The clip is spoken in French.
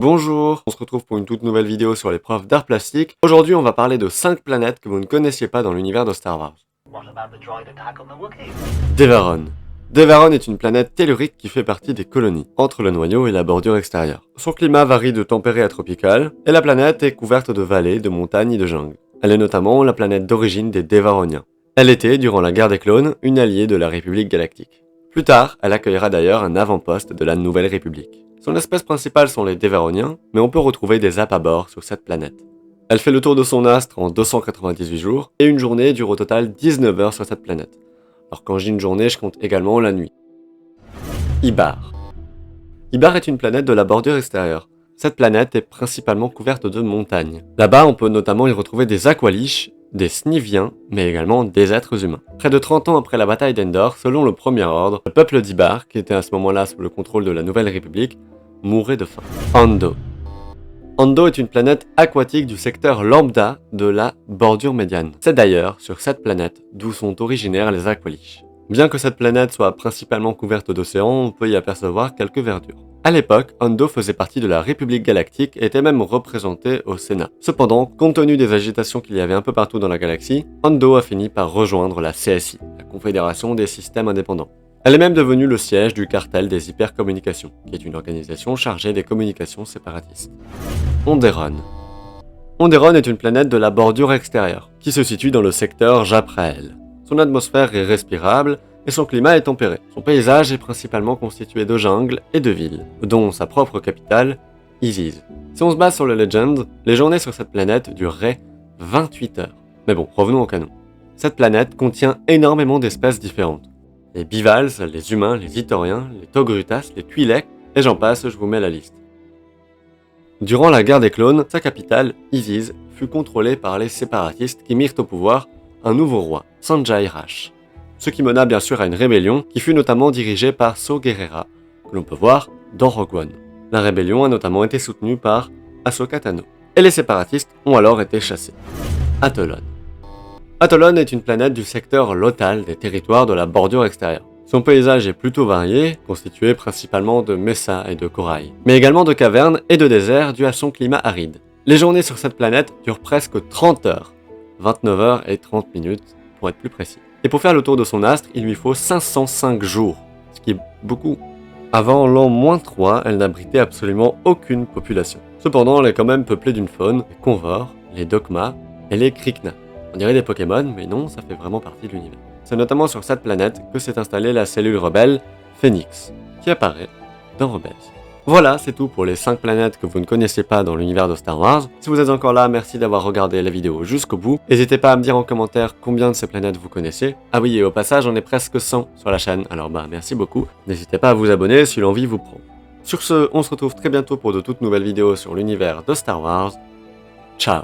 Bonjour, on se retrouve pour une toute nouvelle vidéo sur les profs d'art plastique. Aujourd'hui, on va parler de 5 planètes que vous ne connaissiez pas dans l'univers de Star Wars. Devaron. Devaron est une planète tellurique qui fait partie des colonies, entre le noyau et la bordure extérieure. Son climat varie de tempéré à tropical, et la planète est couverte de vallées, de montagnes et de jungles. Elle est notamment la planète d'origine des Devaroniens. Elle était, durant la guerre des clones, une alliée de la République Galactique. Plus tard, elle accueillera d'ailleurs un avant-poste de la Nouvelle République. Son espèce principale sont les Devaroniens, mais on peut retrouver des apabores sur cette planète. Elle fait le tour de son astre en 298 jours, et une journée dure au total 19 heures sur cette planète. Alors quand je dis une journée, je compte également la nuit. Ibar. Ibar est une planète de la bordure extérieure. Cette planète est principalement couverte de montagnes. Là-bas, on peut notamment y retrouver des aqualiches, des sniviens, mais également des êtres humains. Près de 30 ans après la bataille d'Endor, selon le Premier Ordre, le peuple d'Ibar, qui était à ce moment-là sous le contrôle de la Nouvelle République, mourait de faim. Ando. Ando est une planète aquatique du secteur lambda de la bordure médiane. C'est d'ailleurs sur cette planète d'où sont originaires les aqualiches. Bien que cette planète soit principalement couverte d'océans, on peut y apercevoir quelques verdures. À l'époque, Ando faisait partie de la République Galactique et était même représentée au Sénat. Cependant, compte tenu des agitations qu'il y avait un peu partout dans la galaxie, Ando a fini par rejoindre la CSI, la Confédération des Systèmes Indépendants. Elle est même devenue le siège du cartel des hypercommunications, qui est une organisation chargée des communications séparatistes. Onderon. Onderon est une planète de la bordure extérieure, qui se situe dans le secteur Japrael. Son atmosphère est respirable et son climat est tempéré. Son paysage est principalement constitué de jungles et de villes, dont sa propre capitale, Iziz. Si on se base sur le Legend, les journées sur cette planète dureraient 28 heures. Mais bon, revenons au canon. Cette planète contient énormément d'espèces différentes. Les Bivals, les humains, les Itoriens, les Togrutas, les Twi'lek, et j'en passe, je vous mets la liste. Durant la guerre des clones, sa capitale, Iziz, fut contrôlée par les séparatistes qui mirent au pouvoir un nouveau roi, Sanjay Rash. Ce qui mena bien sûr à une rébellion qui fut notamment dirigée par Saw Gerrera, que l'on peut voir dans Rogue One. La rébellion a notamment été soutenue par Ahsoka Tano, et les séparatistes ont alors été chassés. Atolon. Atolon est une planète du secteur Lothal des territoires de la bordure extérieure. Son paysage est plutôt varié, constitué principalement de messas et de corail, mais également de cavernes et de déserts dû à son climat aride. Les journées sur cette planète durent presque 30 heures, 29 heures et 30 minutes pour être plus précis. Et pour faire le tour de son astre, il lui faut 505 jours, ce qui est beaucoup. Avant l'an 3, elle n'abritait absolument aucune population. Cependant, elle est quand même peuplée d'une faune, les Convors, les Dokma et les Krykna. On dirait des Pokémon, mais non, ça fait vraiment partie de l'univers. C'est notamment sur cette planète que s'est installée la cellule rebelle Phoenix, qui apparaît dans Rebels. Voilà, c'est tout pour les 5 planètes que vous ne connaissez pas dans l'univers de Star Wars. Si vous êtes encore là, merci d'avoir regardé la vidéo jusqu'au bout. N'hésitez pas à me dire en commentaire combien de ces planètes vous connaissez. Ah oui, et au passage, on est presque 100 sur la chaîne, alors merci beaucoup. N'hésitez pas à vous abonner si l'envie vous prend. Sur ce, on se retrouve très bientôt pour de toutes nouvelles vidéos sur l'univers de Star Wars. Ciao!